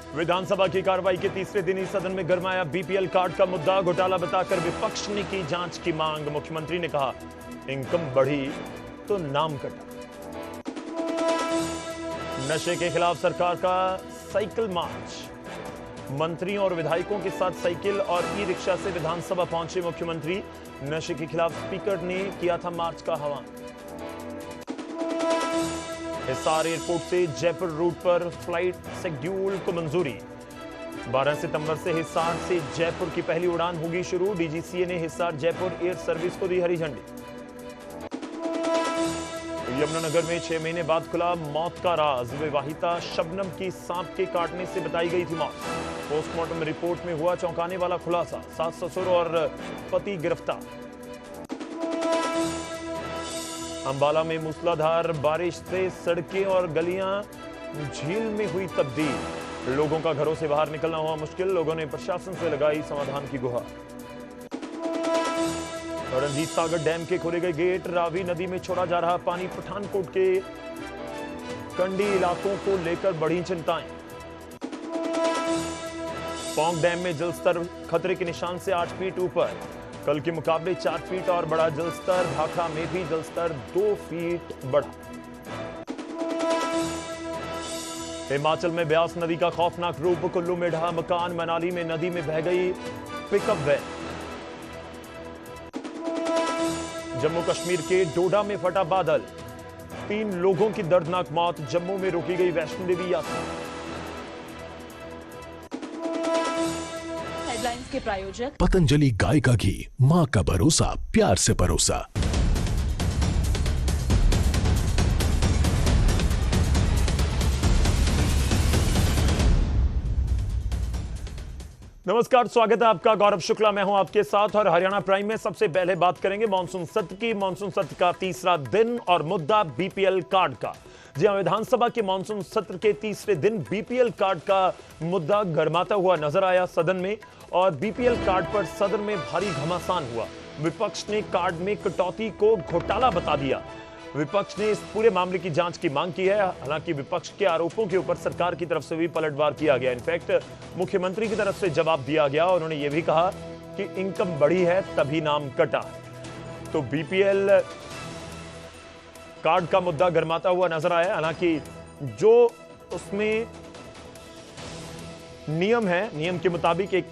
विधानसभा की कार्रवाई के तीसरे दिन ही सदन में गरमाया बीपीएल कार्ड का मुद्दा। घोटाला बताकर विपक्ष ने की जांच की मांग। मुख्यमंत्री ने कहा, इनकम बढ़ी तो नाम कटा। नशे के खिलाफ सरकार का साइकिल मार्च। मंत्रियों और विधायकों के साथ साइकिल और ई रिक्शा से विधानसभा पहुंचे मुख्यमंत्री। नशे के खिलाफ स्पीकर ने किया था मार्च का आह्वान। हिसार एयरपोर्ट से जयपुर रूट पर फ्लाइट शेड्यूल को मंजूरी। 12 सितंबर से हिसार से जयपुर की पहली उड़ान होगी शुरू। डीजीसीए ने हिसार जयपुर एयर सर्विस को दी हरी झंडी। यमुनानगर में 6 महीने बाद खुला मौत का राज। विवाहिता शबनम की सांप के काटने से बताई गई थी मौत। पोस्टमार्टम रिपोर्ट में हुआ चौंकाने वाला खुलासा। सास ससुर और पति गिरफ्तार। अंबाला में मूसलाधार बारिश से सड़कें और गलियां झील में हुई तब्दील। लोगों का घरों से बाहर निकलना हुआ मुश्किल। लोगों ने प्रशासन से लगाई समाधान की गुहार। रणजीत सागर डैम के खोले गए गेट। रावी नदी में छोड़ा जा रहा पानी। पठानकोट के कंडी इलाकों को लेकर बढ़ी चिंताएं। पौंग डैम में जलस्तर खतरे के निशान से 8 फीट ऊपर। कल के मुकाबले 4 फीट और बढ़ा जलस्तर। भाखड़ा में भी जलस्तर 2 फीट बढ़ा। हिमाचल में ब्यास नदी का खौफनाक रूप। कुल्लू में ढहा मकान। मनाली में नदी में बह गई पिकअप वैन। जम्मू कश्मीर के डोडा में फटा बादल। 3 लोगों की दर्दनाक मौत। जम्मू में रोकी गई वैष्णो देवी यात्रा। हेडलाइंस के प्रायोजक पतंजलि गाय का घी, मां का भरोसा, प्यार से परोसा। नमस्कार, स्वागत है आपका। गौरव शुक्ला मैं हूं आपके साथ और हरियाणा प्राइम में सबसे पहले बात करेंगे मॉनसून सत्र की। मॉनसून सत्र का तीसरा दिन और मुद्दा बीपीएल कार्ड का। जी हां, विधानसभा के मॉनसून सत्र के तीसरे दिन बीपीएल कार्ड का मुद्दा गरमाता हुआ नजर आया सदन में और बीपीएल कार्ड पर सदन में भारी घमासान हुआ। विपक्ष ने कार्ड में कटौती को घोटाला बता दिया। विपक्ष ने इस पूरे मामले की जांच की मांग की है। हालांकि विपक्ष के आरोपों के ऊपर सरकार की तरफ से भी पलटवार किया गया। इनफैक्ट मुख्यमंत्री की तरफ से जवाब दिया गया। उन्होंने यह भी कहा कि इनकम बढ़ी है तभी नाम कटा। तो बीपीएल कार्ड का मुद्दा गरमाता हुआ नजर आया। हालांकि जो उसमें नियम है, नियम के मुताबिक एक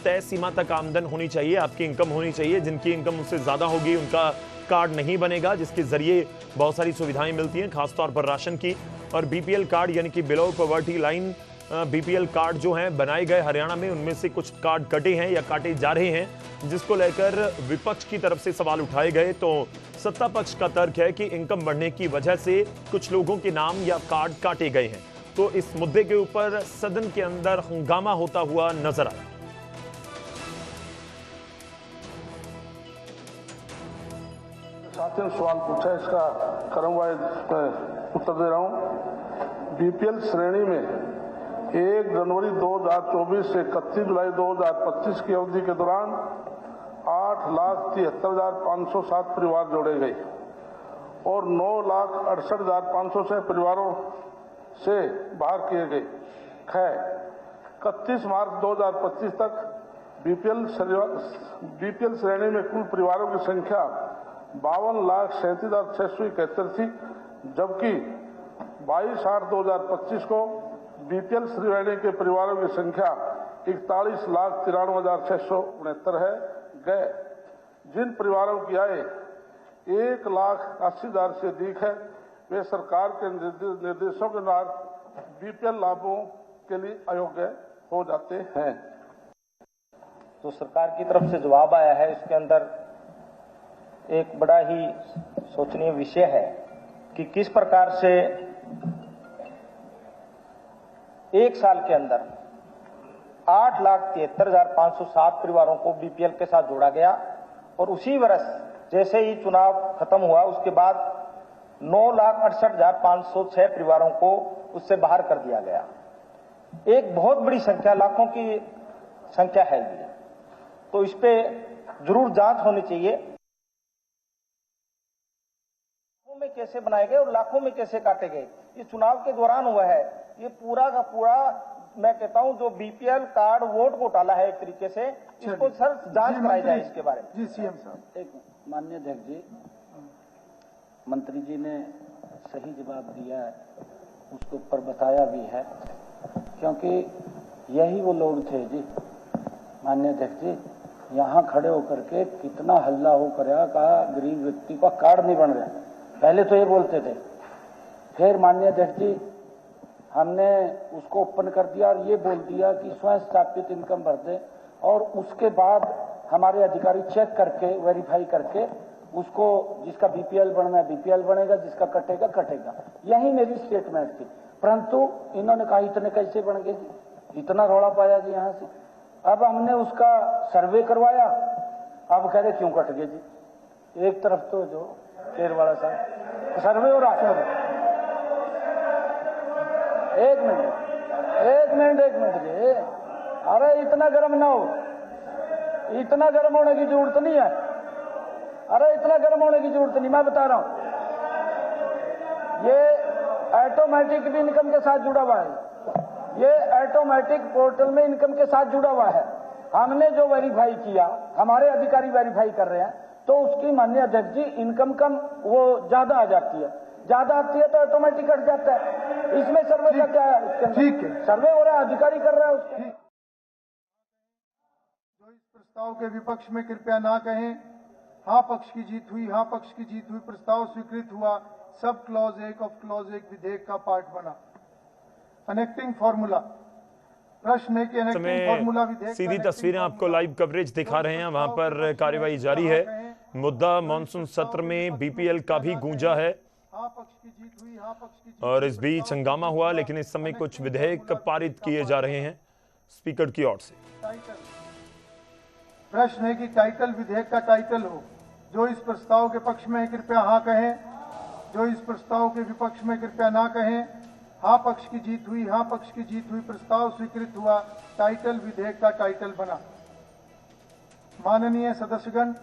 तय सीमा तक आमदन होनी चाहिए, आपकी इनकम होनी चाहिए। जिनकी इनकम उससे ज्यादा होगी उनका कार्ड नहीं बनेगा, जिसके जरिए बहुत सारी सुविधाएं मिलती हैं, खासतौर पर राशन की। और बीपीएल कार्ड यानी कि below poverty line BPL card जो हैं बनाए गए हरियाणा में, उनमें से कुछ कार्ड कटे हैं या काटे जा रहे हैं, जिसको लेकर विपक्ष की तरफ से सवाल उठाए गए। तो सत्ता पक्ष का तर्क है कि इनकम बढ़ने की वजह से कुछ लोगों के नाम या कार्ड काटे गए हैं। तो इस मुद्दे के ऊपर सदन के अंदर हंगामा होता हुआ नजर आया। साथियों ने सवाल पूछा, इसका क्रमवार उत्तर दे रहा हूं। बीपीएल श्रेणी में 1 जनवरी 2024 से 31 जुलाई 2025 की अवधि के दौरान 8,73,507 परिवार जोड़े गए और 9,68,506 परिवारों से बाहर किए गए। 31 मार्च 2025 तक बीपीएल श्रेणी में कुल परिवारों की संख्या 52,37,671 थी, जबकि 22/8/2025 को बीपीएल श्रेणी के परिवारों की संख्या 41,93,669 है। गए जिन परिवारों की आय 1,80,000 से अधिक है, वे सरकार के निर्देशों के अनुसार बीपीएल लाभों के लिए अयोग्य हो जाते हैं। तो सरकार की तरफ से जवाब आया है, इसके अंदर एक बड़ा ही सोचनीय विषय है कि किस प्रकार से एक साल के अंदर 8,73,507 परिवारों को बीपीएल के साथ जोड़ा गया और उसी वर्ष जैसे ही चुनाव खत्म हुआ उसके बाद 9,68,506 परिवारों को उससे बाहर कर दिया गया। एक बहुत बड़ी संख्या, लाखों की संख्या है ये। तो इस पे जरूर जांच होनी चाहिए, लाखों में कैसे बनाए गए और लाखों में कैसे काटे गए। ये चुनाव के दौरान हुआ है, ये पूरा का पूरा मैं कहता हूं जो बीपीएल कार्ड वोट घोटाला है एक तरीके से, इसको सर जांच कराई जाए इसके बारे में। जी सीएम साहब। एक माननीय अध्यक्ष जी, मंत्री जी ने सही जवाब दिया है, उसके ऊपर बताया भी है, क्योंकि यही वो लोग थे जी माननीय अध्यक्ष जी, यहाँ खड़े होकर के कितना हल्ला हो कर कहा गरीब व्यक्ति का कार्ड नहीं बन रहा। पहले तो ये बोलते थे, फिर माननीय अध्यक्ष जी हमने उसको ओपन कर दिया और ये बोल दिया कि स्वयं स्थापित इनकम भर दें, और उसके बाद हमारे अधिकारी चेक करके वेरीफाई करके उसको जिसका बीपीएल बनना है बीपीएल बनेगा, जिसका कटेगा कटेगा। यही मेरी स्टेटमेंट थी, परंतु इन्होंने कहा इतने कैसे बन गए जी, इतना रौला पाया जी यहाँ से। अब हमने उसका सर्वे करवाया, अब कह रहे क्यों कट गए जी। एक तरफ तो जो केरवाड़ा साहब सर्वे हो रहा है, एक मिनट जी, अरे इतना गर्म ना हो, इतना गर्म होने की जरूरत नहीं है, अरे इतना गर्म होने की जरूरत नहीं, मैं बता रहा हूं। ये ऑटोमेटिक भी इनकम के साथ जुड़ा हुआ है, ये ऑटोमेटिक पोर्टल में इनकम के साथ जुड़ा हुआ है। हमने जो वेरीफाई किया, हमारे अधिकारी वेरीफाई कर रहे हैं, तो उसकी माननीय अध्यक्ष जी इनकम कम वो ज्यादा आ जाती है, ज्यादा आती है तो ऑटोमेटिक कट जाता है। इसमें सर्वे का क्या है? ठीक है, सर्वे हो रहा है, अधिकारी कर रहा है उसको। जो इस प्रस्ताव के विपक्ष में कृपया ना कहें। हाँ पक्ष की जीत हुई, हाँ पक्ष की जीत हुई, प्रस्ताव स्वीकृत हुआ। सब क्लॉज 1 ऑफ क्लॉज 1 विधेयक का पार्ट बना। कनेक्टिंग फॉर्मूला, प्रश्न है कि कनेक्टिंग फॉर्मूला विधेयक, सीधी तस्वीरें आपको लाइव कवरेज दिखा रहे हैं, वहां पर कार्यवाही जारी है। मुद्दा मॉनसून सत्र में बीपीएल का भी गूंजा है, हाँ पक्ष की जीत हुई, हाँ पक्ष की जीत। और इस बीच हंगामा हुआ, लेकिन इस समय कुछ विधेयक पारित किए जा रहे हैं स्पीकर की ओर से। प्रश्न है कि टाइटल विधेयक का टाइटल हो। जो इस प्रस्ताव के पक्ष में है कृपया हाँ कहें, जो इस प्रस्ताव के विपक्ष में कृपया ना कहें। हाँ पक्ष की जीत हुई, हाँ पक्ष की जीत हुई, प्रस्ताव स्वीकृत हुआ। टाइटल विधेयक का टाइटल बना। माननीय सदस्यगण,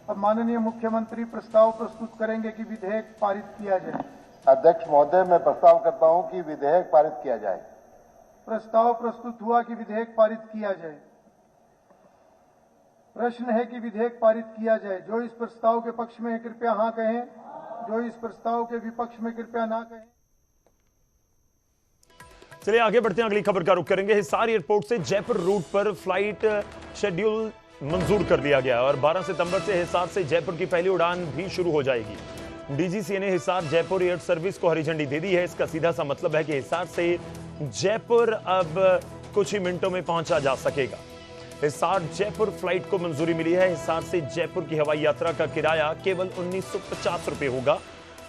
अब माननीय मुख्यमंत्री प्रस्ताव प्रस्तुत करेंगे कि विधेयक पारित किया जाए। अध्यक्ष महोदय, मैं प्रस्ताव करता हूं कि विधेयक पारित किया जाए। प्रस्ताव प्रस्तुत हुआ कि विधेयक पारित किया जाए। प्रश्न है कि विधेयक पारित किया जाए। जो इस प्रस्ताव के पक्ष में है कृपया हाँ कहें, जो इस प्रस्ताव के विपक्ष में कृपया ना कहें। चलिए आगे बढ़ते हैं, अगली खबर का रुख करेंगे। हिसार एयरपोर्ट से जयपुर रूट पर फ्लाइट शेड्यूल मंजूर कर लिया गया और 12 सितंबर से हिसार से जयपुर की पहली उड़ान भी शुरू हो जाएगी। डीजीसीए ने हिसार जयपुर एयर सर्विस को हरी झंडी दे दी है। इसका सीधा सा मतलब है कि हिसार से जयपुर अब कुछ ही मिनटों में पहुंचा जा सकेगा। हिसार जयपुर फ्लाइट को मंजूरी मिली है। हिसार से जयपुर की हवाई यात्रा का किराया केवल 1950 रुपए होगा,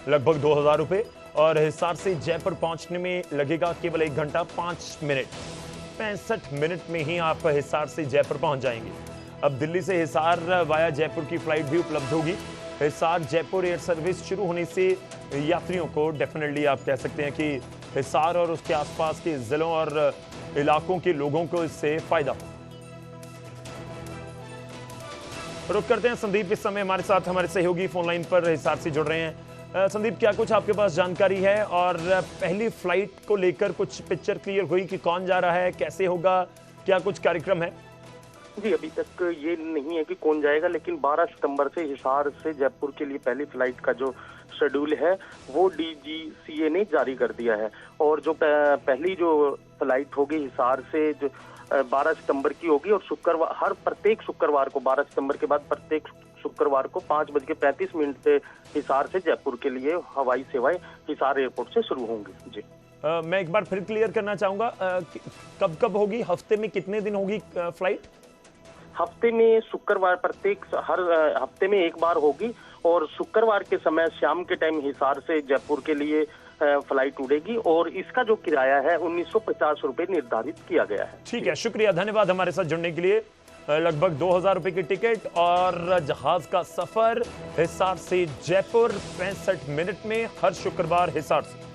लगभग 2000 रुपए, और हिसार से जयपुर पहुंचने में लगेगा केवल 1 घंटा 5 मिनट। 65 मिनट में ही आप हिसार से जयपुर पहुंच जाएंगे। अब दिल्ली से हिसार वाया जयपुर की फ्लाइट भी उपलब्ध होगी। हिसार जयपुर एयर सर्विस शुरू होने से यात्रियों को डेफिनेटली आप कह सकते हैं कि हिसार और उसके आसपास के जिलों और इलाकों के लोगों को इससे फायदा हो। रुक करते हैं, संदीप इस समय हमारे साथ हमारे सहयोगी फोन लाइन पर हिसार से जुड़ रहे हैं। संदीप, क्या कुछ आपके पास जानकारी है, और पहली फ्लाइट को लेकर कुछ पिक्चर क्लियर हुई कि कौन जा रहा है, कैसे होगा, क्या कुछ कार्यक्रम है? जी, अभी तक ये नहीं है कि कौन जाएगा, लेकिन 12 सितंबर से हिसार से जयपुर के लिए पहली फ्लाइट का जो शेड्यूल है वो डीजीसीए ने जारी कर दिया है। और जो पहली जो फ्लाइट होगी हिसार से जो 12 सितंबर की होगी, और शुक्रवार प्रत्येक शुक्रवार को 12 सितंबर के बाद प्रत्येक शुक्रवार को 5:35 से हिसार से जयपुर के लिए हवाई सेवाएं हिसार एयरपोर्ट से शुरू होंगी। जी, मैं एक बार फिर क्लियर करना चाहूंगा, कब कब होगी, हफ्ते में कितने दिन होगी फ्लाइट? हफ्ते में शुक्रवार, प्रत्येक हर हफ्ते में एक बार होगी, और शुक्रवार के समय शाम के टाइम हिसार से जयपुर के लिए फ्लाइट उड़ेगी, और इसका जो किराया है 1950 रुपए निर्धारित किया गया है। ठीक है, शुक्रिया, धन्यवाद हमारे साथ जुड़ने के लिए। लगभग 2000 रुपए की टिकट और जहाज का सफर हिसार से जयपुर 65 मिनट में हर शुक्रवार हिसार से।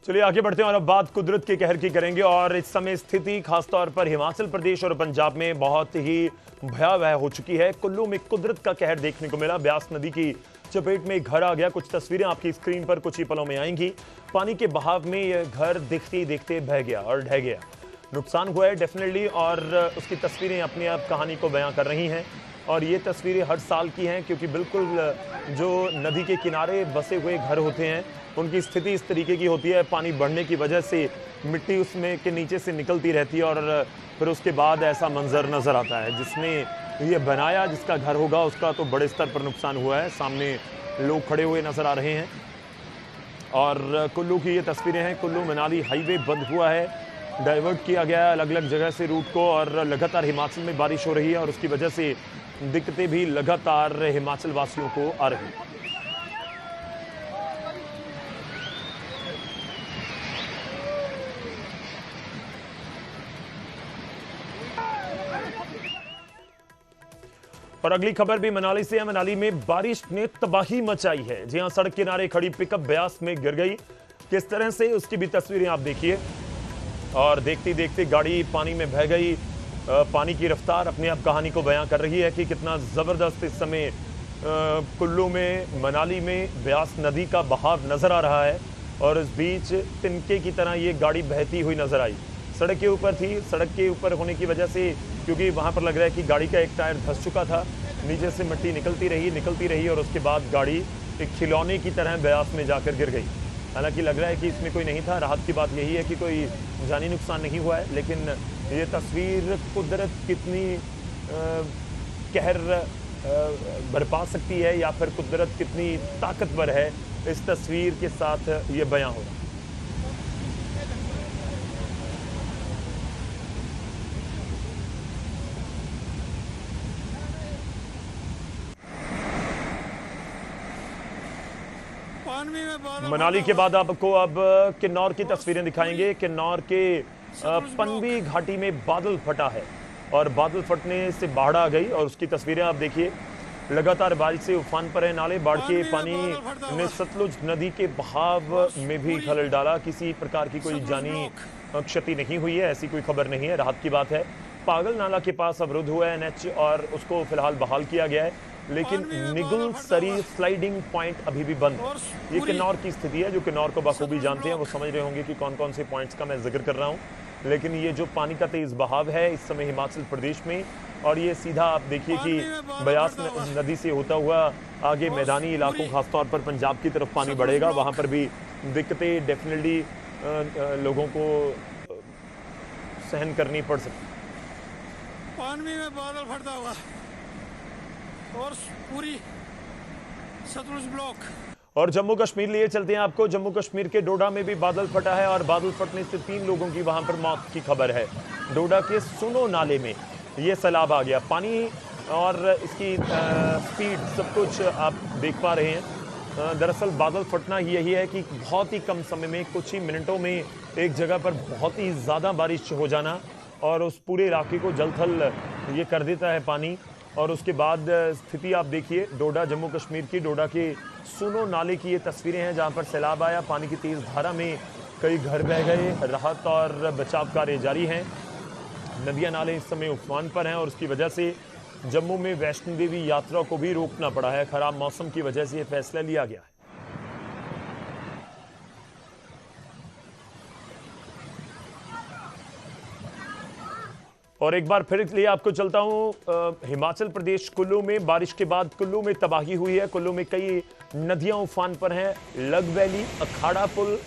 चलिए आगे बढ़ते हैं और अब बात कुदरत के कहर की करेंगे। और इस समय स्थिति खासतौर पर हिमाचल प्रदेश और पंजाब में बहुत ही भयावह हो चुकी है। कुल्लू में कुदरत का कहर देखने को मिला। ब्यास नदी की चपेट में घर आ गया। कुछ तस्वीरें आपकी स्क्रीन पर कुछ ही पलों में आएंगी। पानी के बहाव में यह घर देखते ही देखते बह गया और ढह गया। नुकसान हुआ है डेफिनेटली, और उसकी तस्वीरें अपने आप कहानी को बयां कर रही हैं। और ये तस्वीरें हर साल की हैं, क्योंकि बिल्कुल जो नदी के किनारे बसे हुए घर होते हैं उनकी स्थिति इस तरीके की होती है। पानी बढ़ने की वजह से मिट्टी उसमें के नीचे से निकलती रहती है और फिर उसके बाद ऐसा मंजर नजर आता है। जिसने ये बनाया, जिसका घर होगा, उसका तो बड़े स्तर पर नुकसान हुआ है। सामने लोग खड़े हुए नजर आ रहे हैं। और कुल्लू की ये तस्वीरें हैं। कुल्लू मनाली हाईवे बंद हुआ है, डाइवर्ट किया गया है अलग अलग जगह से रूट को, और लगातार हिमाचल में बारिश हो रही है और उसकी वजह से दिक्कतें भी लगातार हिमाचल वासियों को आ रही हैं। और अगली खबर भी मनाली से है। मनाली में बारिश ने तबाही मचाई है। जी हां, सड़क किनारे खड़ी पिकअप ब्यास में गिर गई। किस तरह से, उसकी भी तस्वीरें आप देखिए। और देखते देखते गाड़ी पानी में बह गई। पानी की रफ्तार अपने आप कहानी को बयां कर रही है कि कितना जबरदस्त इस समय कुल्लू में, मनाली में ब्यास नदी का बहाव नजर आ रहा है। और इस बीच तिनके की तरह ये गाड़ी बहती हुई नजर आई। सड़क के ऊपर थी। सड़क के ऊपर होने की वजह से, क्योंकि वहां पर लग रहा है कि गाड़ी का एक टायर धंस चुका था, नीचे से मिट्टी निकलती रही और उसके बाद गाड़ी एक खिलौने की तरह ब्यास में जाकर गिर गई। हालांकि लग रहा है कि इसमें कोई नहीं था। राहत की बात यही है कि कोई जानी नुकसान नहीं हुआ है। लेकिन ये तस्वीर कुदरत कितनी कहर बरपा सकती है, या फिर कुदरत कितनी ताकतवर है, इस तस्वीर के साथ ये बयां हो रहा है। मनाली के बाद आपको अब किन्नौर की तस्वीरें दिखाएंगे। किन्नौर के पनबी घाटी में बादल फटा है और बादल फटने से बाढ़ आ गई। और उसकी तस्वीरें आप देखिए। लगातार बारिश से उफान पर है नाले। बाढ़ के पानी ने सतलुज नदी के बहाव में भी खलल डाला। किसी प्रकार की कोई जानी क्षति नहीं हुई है, ऐसी कोई खबर नहीं है। राहत की बात है। पागल नाला के पास अवरुद्ध हुआ है NH और उसको फिलहाल बहाल किया गया है। लेकिन निगुल सरी स्लाइडिंग पॉइंट अभी भी बंद है। ये किन्नौर की स्थिति है। जो किन्नौर को बखूबी जानते हैं वो समझ रहे होंगे कि कौन कौन से पॉइंट्स का मैं जिक्र कर रहा हूँ। लेकिन ये जो पानी का तेज बहाव है इस समय हिमाचल प्रदेश में, और ये सीधा आप देखिए कि ब्यास नदी से होता हुआ आगे मैदानी इलाकों, खासतौर पर पंजाब की तरफ पानी बढ़ेगा। वहां पर भी दिक्कतें डेफिनेटली लोगों को सहन करनी पड़ सकती। पानी में बादल फटता हुआ और पूरी सतलुज ब्लॉक। और जम्मू कश्मीर लिए चलते हैं आपको। जम्मू कश्मीर के डोडा में भी बादल फटा है और बादल फटने से 3 लोगों की वहां पर मौत की खबर है। डोडा के सुनो नाले में ये सैलाब आ गया। पानी और इसकी स्पीड सब कुछ आप देख पा रहे हैं। दरअसल बादल फटना यही है कि बहुत ही कम समय में, कुछ ही मिनटों में एक जगह पर बहुत ही ज़्यादा बारिश हो जाना और उस पूरे इलाके को जलथल ये कर देता है पानी। और उसके बाद स्थिति आप देखिए डोडा, जम्मू कश्मीर की डोडा के सुनो नाले की ये तस्वीरें हैं जहां पर सैलाब आया। पानी की तेज धारा में कई घर बह गए। राहत और बचाव कार्य जारी हैं। नदियां नाले इस समय उफान पर हैं और उसकी वजह से जम्मू में वैष्णो देवी यात्रा को भी रोकना पड़ा है। खराब मौसम की वजह से यह फैसला लिया गया है। और एक बार फिर लिए आपको चलता हूं हिमाचल प्रदेश कुल्लू में। बारिश के बाद कुल्लू में तबाही हुई है। कुल्लू में कई नदियां उफान पर हैं। लग वैली, अखाड़ा पुल,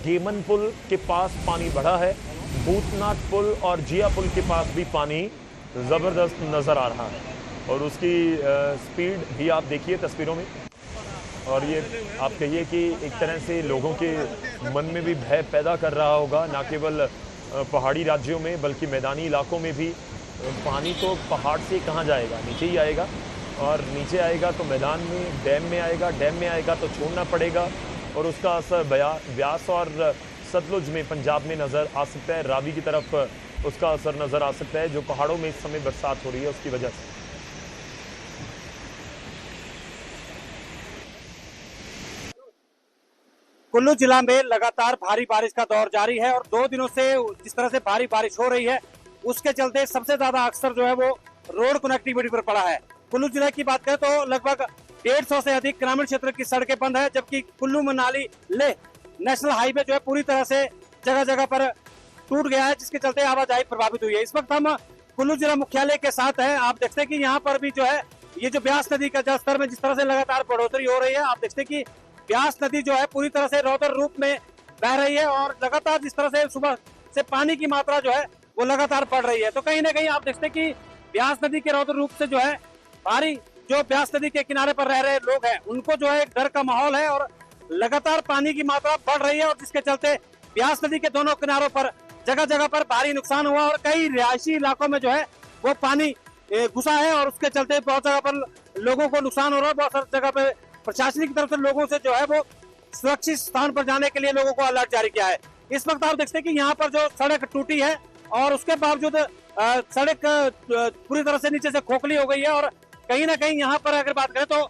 गेमन पुल के पास पानी बढ़ा है। भूतनाथ पुल और जिया पुल के पास भी पानी जबरदस्त नजर आ रहा है और उसकी स्पीड भी आप देखिए तस्वीरों में। और ये आप कहिए कि एक तरह से लोगों के मन में भी भय पैदा कर रहा होगा, ना केवल पहाड़ी राज्यों में बल्कि मैदानी इलाकों में भी। पानी तो पहाड़ से कहाँ जाएगा, नीचे ही आएगा और नीचे आएगा तो मैदान में, डैम में आएगा, डैम में आएगा तो छोड़ना पड़ेगा और उसका असर ब्यास और सतलुज में, पंजाब में नज़र आ सकता है। रावी की तरफ उसका असर नज़र आ सकता है जो पहाड़ों में इस समय बरसात हो रही है उसकी वजह से। कुल्लू जिला में लगातार भारी बारिश का दौर जारी है और 2 दिनों से जिस तरह से भारी बारिश हो रही है उसके चलते सबसे ज्यादा अक्सर जो है वो रोड कनेक्टिविटी पर पड़ा है। कुल्लू जिला की बात करें तो लगभग 150 से अधिक ग्रामीण क्षेत्र की सड़कें बंद है, जबकि कुल्लू मनाली लेह नेशनल हाईवे जो है पूरी तरह से जगह जगह पर टूट गया है, जिसके चलते आवाजाही प्रभावित हुई है। इस वक्त हम कुल्लू जिला मुख्यालय के साथ हैं। आप देखते हैं कि यहाँ पर भी जो है ये जो ब्यास नदी का जलस्तर में जिस तरह से लगातार बढ़ोतरी हो रही है, आप देखते हैं कि ब्यास नदी जो है पूरी तरह से रौद्र रूप में बह रही है और लगातार जिस तरह से सुबह से पानी की मात्रा जो है वो लगातार बढ़ रही है। तो कहीं ना कहीं आप देखते हैं कि ब्यास नदी के रौद्र रूप से जो है भारी जो ब्यास नदी के किनारे पर रह रहे लोग हैं उनको जो है एक डर का माहौल है और लगातार पानी की मात्रा बढ़ रही है और जिसके चलते ब्यास नदी के दोनों किनारों पर जगह जगह पर भारी नुकसान हुआ और कई रिहायशी इलाकों में जो है वो पानी घुसा है और उसके चलते बहुत जगह पर लोगों को नुकसान हो रहा है। बहुत सारी जगह पे प्रशासन की तरफ से लोगों से जो है वो सुरक्षित स्थान पर जाने के लिए लोगों को अलर्ट जारी किया है। इस वक्त आप देखते हैं कि यहाँ पर जो सड़क टूटी है और उसके बावजूद सड़क पूरी तरह से नीचे से खोखली हो गई है और कहीं ना कहीं यहाँ पर अगर बात करें तो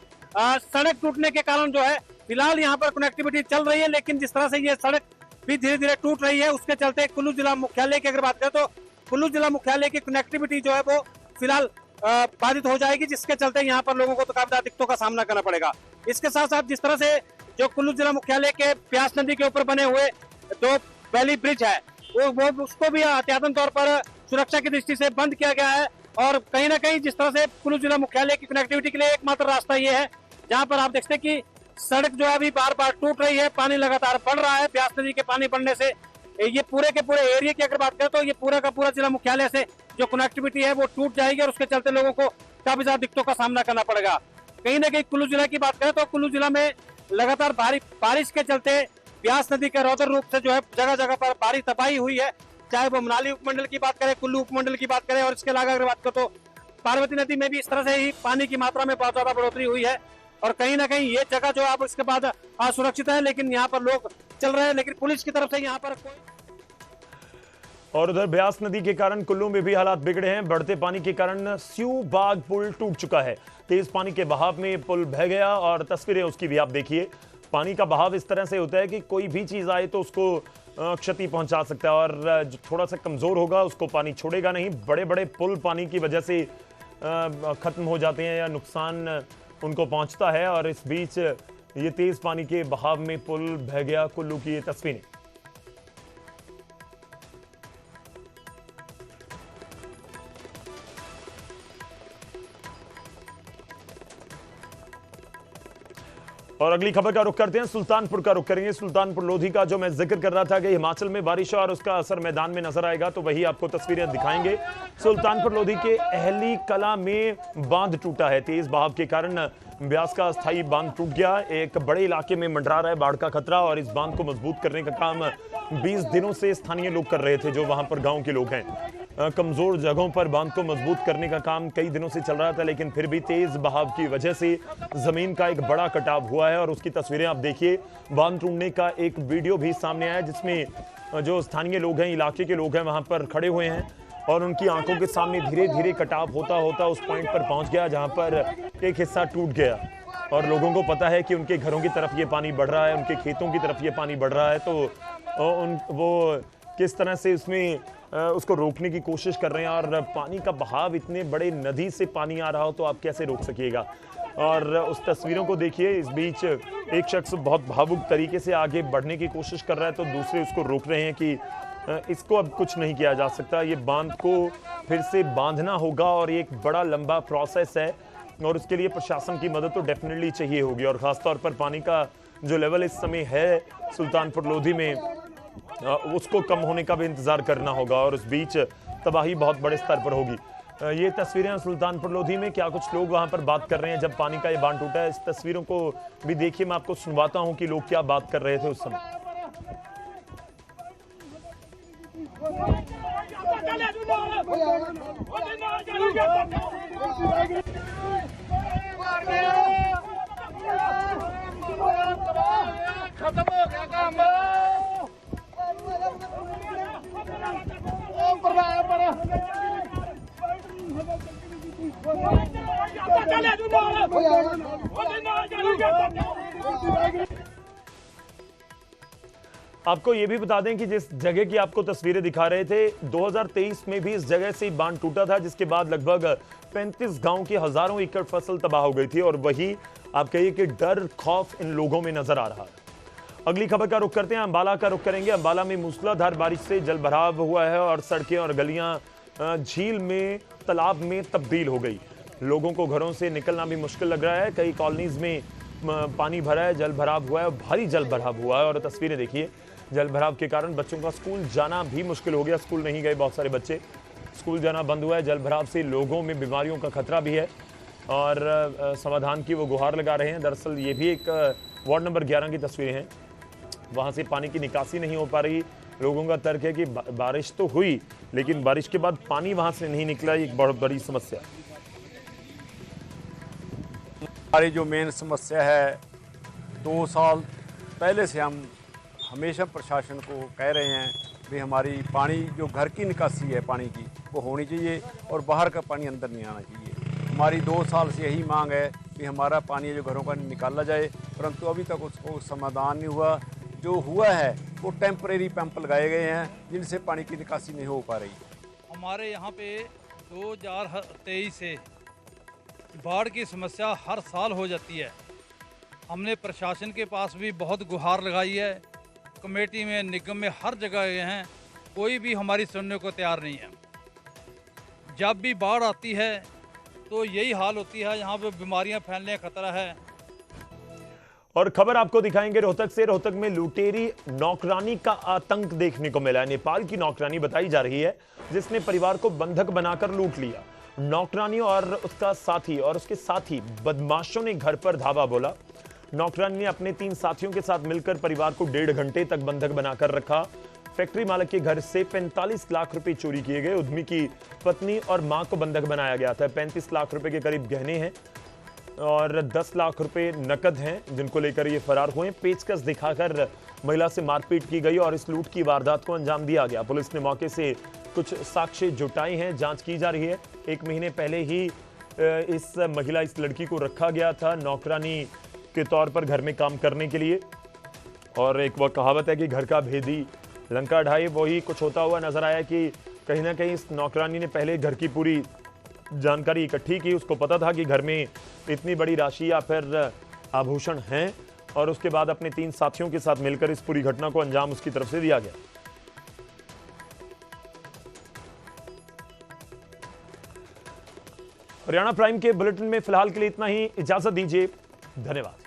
सड़क टूटने के कारण जो है फिलहाल यहाँ पर कनेक्टिविटी चल रही है, लेकिन जिस तरह से ये सड़क भी धीरे धीरे टूट रही है उसके चलते कुल्लू जिला मुख्यालय की अगर बात करें तो कुल्लू जिला मुख्यालय की कनेक्टिविटी जो है वो फिलहाल बाधित हो जाएगी, जिसके चलते यहाँ पर लोगों को तो काफी दिक्कतों का सामना करना पड़ेगा। इसके साथ साथ जिस तरह से जो कुल्लू जिला मुख्यालय के ब्यास नदी के ऊपर बने हुए 2 वैली ब्रिज है वो उसको भी एहतियातन तौर पर सुरक्षा की दृष्टि से बंद किया गया है और कहीं ना कहीं जिस तरह से कुल्लू जिला मुख्यालय की कनेक्टिविटी के लिए एकमात्र रास्ता ये है जहाँ पर आप देखते हैं कि सड़क जो है अभी बार बार टूट रही है, पानी लगातार बढ़ रहा है। ब्यास नदी के पानी बढ़ने से ये पूरे के पूरे एरिया की अगर बात करें तो ये पूरा का पूरा जिला मुख्यालय से जो कनेक्टिविटी है वो टूट जाएगी और उसके चलते लोगों को काफी ज्यादा दिक्कतों का सामना करना पड़ेगा। कहीं ना कहीं कुल्लू जिला की बात करें तो कुल्लू जिला में लगातार भारी बारिश के चलते ब्यास नदी के रौद्र रूप से जो है जगह जगह पर भारी तबाही हुई है, चाहे वो मनाली उपमंडल की बात करें, कुल्लू उपमंडल की बात करें और इसके अलावा अगर बात करें तो पार्वती नदी में भी इस तरह से ही पानी की मात्रा में बहुत ज्यादा बढ़ोतरी हुई है और कहीं ना कहीं ये जगह जो अब इसके बाद असुरक्षित है, लेकिन यहाँ पर लोग चल रहे हैं, लेकिन पुलिस की तरफ से यहाँ पर कोई। और उधर ब्यास नदी के कारण कुल्लू में भी हालात बिगड़े हैं। बढ़ते पानी के कारण स्यू बाग पुल टूट चुका है। तेज पानी के बहाव में पुल बह गया और तस्वीरें उसकी भी आप देखिए। पानी का बहाव इस तरह से होता है कि कोई भी चीज आए तो उसको क्षति पहुंचा सकता है और जो थोड़ा सा कमजोर होगा उसको पानी छोड़ेगा नहीं। बड़े बड़े पुल पानी की वजह से खत्म हो जाते हैं या नुकसान उनको पहुंचता है और इस बीच ये तेज पानी के बहाव में पुल बह गया। कुल्लू की ये तस्वीरें। और अगली खबर का रुख करते हैं, सुल्तानपुर का रुख करेंगे। सुल्तानपुर लोधी का जो मैं जिक्र कर रहा था कि हिमाचल में बारिश और उसका असर मैदान में नजर आएगा, तो वही आपको तस्वीरें दिखाएंगे। सुल्तानपुर लोधी के अहली कला में बांध टूटा है। तेज बहाव के कारण ब्यास का अस्थायी बांध टूट गया। एक बड़े इलाके में मंडरा रहा है बाढ़ का खतरा और इस बांध को मजबूत करने का काम 20 दिनों से स्थानीय लोग कर रहे थे, जो वहां पर गांव के लोग हैं। कमजोर जगहों पर बांध को मजबूत करने का काम कई दिनों से चल रहा था, लेकिन फिर भी तेज बहाव की वजह से जमीन का एक बड़ा कटाव हुआ है और उसकी तस्वीरें आप देखिए। बांध टूटने का एक वीडियो भी सामने आया जिसमें जो स्थानीय लोग हैं, इलाके के लोग हैं, वहां पर खड़े हुए हैं और उनकी आंखों के सामने धीरे धीरे कटाव होता होता उस पॉइंट पर पहुंच गया जहां पर एक हिस्सा टूट गया और लोगों को पता है कि उनके घरों की तरफ ये पानी बढ़ रहा है, उनके खेतों की तरफ ये पानी बढ़ रहा है, तो वो किस तरह से उसमें उसको रोकने की कोशिश कर रहे हैं। और पानी का बहाव, इतने बड़े नदी से पानी आ रहा हो तो आप कैसे रोक सकिएगा। और उस तस्वीरों को देखिए। इस बीच एक शख्स बहुत भावुक तरीके से आगे बढ़ने की कोशिश कर रहा है तो दूसरे उसको रोक रहे हैं कि इसको अब कुछ नहीं किया जा सकता, ये बांध को फिर से बांधना होगा और ये एक बड़ा लंबा प्रोसेस है और उसके लिए प्रशासन की मदद तो डेफिनेटली चाहिए होगी। और खासतौर पर पानी का जो लेवल इस समय है सुल्तानपुर लोधी में, उसको कम होने का भी इंतजार करना होगा और उस बीच तबाही बहुत बड़े स्तर पर होगी। ये तस्वीरें सुल्तानपुर लोधी में, क्या कुछ लोग वहां पर बात कर रहे हैं जब पानी का ये बांध टूटा है। इस तस्वीरों को भी देखिए, मैं आपको सुनवाता हूं कि लोग क्या बात कर रहे थे उस समय। खत्म हो गया काम। आपको यह भी बता दें कि जिस जगह की आपको तस्वीरें दिखा रहे थे, 2023 में भी इस जगह से बांध टूटा था, जिसके बाद लगभग 35 गांव की हजारों एकड़ फसल तबाह हो गई थी। और वही आप कहिए कि डर खौफ इन लोगों में नजर आ रहा है। अगली खबर का रुख करते हैं, अंबाला का रुख करेंगे। अंबाला में मूसलाधार बारिश से जल भराव हुआ है और सड़कें और गलियां झील में, तालाब में तब्दील हो गई। लोगों को घरों से निकलना भी मुश्किल लग रहा है। कई कॉलोनीज में पानी भरा है, जल भराव हुआ है, भारी जल भराव हुआ है। और तस्वीरें देखिए, जल भराव के कारण बच्चों का स्कूल जाना भी मुश्किल हो गया। स्कूल नहीं गए बहुत सारे बच्चे, स्कूल जाना बंद हुआ है। जल भराव से लोगों में बीमारियों का खतरा भी है और समाधान की वो गुहार लगा रहे हैं। दरअसल ये भी एक वार्ड नंबर 11 की तस्वीरें हैं, वहां से पानी की निकासी नहीं हो पा रही। लोगों का तर्क है कि बारिश तो हुई, लेकिन बारिश के बाद पानी वहां से नहीं निकला, एक बहुत बड़ी समस्या। हमारी जो मेन समस्या है, 2 साल पहले से हम हमेशा प्रशासन को कह रहे हैं कि हमारी पानी जो घर की निकासी है पानी की वो होनी चाहिए और बाहर का पानी अंदर नहीं आना चाहिए। हमारी 2 साल से यही मांग है कि हमारा पानी जो घरों का निकाला जाए, परंतु अभी तक उसको समाधान नहीं हुआ। जो हुआ है वो टेम्परेरी पंप लगाए गए हैं जिनसे पानी की निकासी नहीं हो पा रही। हमारे यहाँ पे 2023 से बाढ़ की समस्या हर साल हो जाती है। हमने प्रशासन के पास भी बहुत गुहार लगाई है, कमेटी में, निगम में, हर जगह गए हैं, कोई भी हमारी सुनने को तैयार नहीं है। जब भी बाढ़ आती है तो यही हाल होती है, यहाँ पे बीमारियां फैलने का खतरा है। और खबर आपको दिखाएंगे रोहतक से। रोहतक में लुटेरी नौकरानी का आतंक देखने को मिला है। नेपाल की नौकरानी बताई जा रही है जिसने परिवार को बंधक बनाकर लूट लिया। नौकरानी और उसका साथी और उसके साथी बदमाशों ने घर पर धावा बोला। नौकरानी ने अपने 3 साथियों के साथ मिलकर परिवार को 1.5 घंटे तक बंधक बनाकर रखा। फैक्ट्री मालिक के घर से 45 लाख रुपए चोरी किए गए। उद्यमी की पत्नी और मां को बंधक बनाया गया था। 35 लाख रुपए के करीब गहने हैं और 10 लाख रुपए नकद हैं, जिनको लेकर ये फरार हुए। पेचकस दिखाकर महिला से मारपीट की गई और इस लूट की वारदात को अंजाम दिया गया। पुलिस ने मौके से कुछ साक्ष्य जुटाए हैं, जांच की जा रही है। 1 महीने पहले ही इस लड़की को रखा गया था नौकरानी के तौर पर घर में काम करने के लिए। और एक वह कहावत है कि घर का भेदी लंका ढाई, वही कुछ होता हुआ नजर आया कि कहीं ना कहीं इस नौकरानी ने पहले घर की पूरी जानकारी इकट्ठी की। उसको पता था कि घर में इतनी बड़ी राशि या फिर आभूषण हैं और उसके बाद अपने 3 साथियों के साथ मिलकर इस पूरी घटना को अंजाम उसकी तरफ से दिया गया। हरियाणा प्राइम के बुलेटिन में फिलहाल के लिए इतना ही। इजाजत दीजिए, धन्यवाद।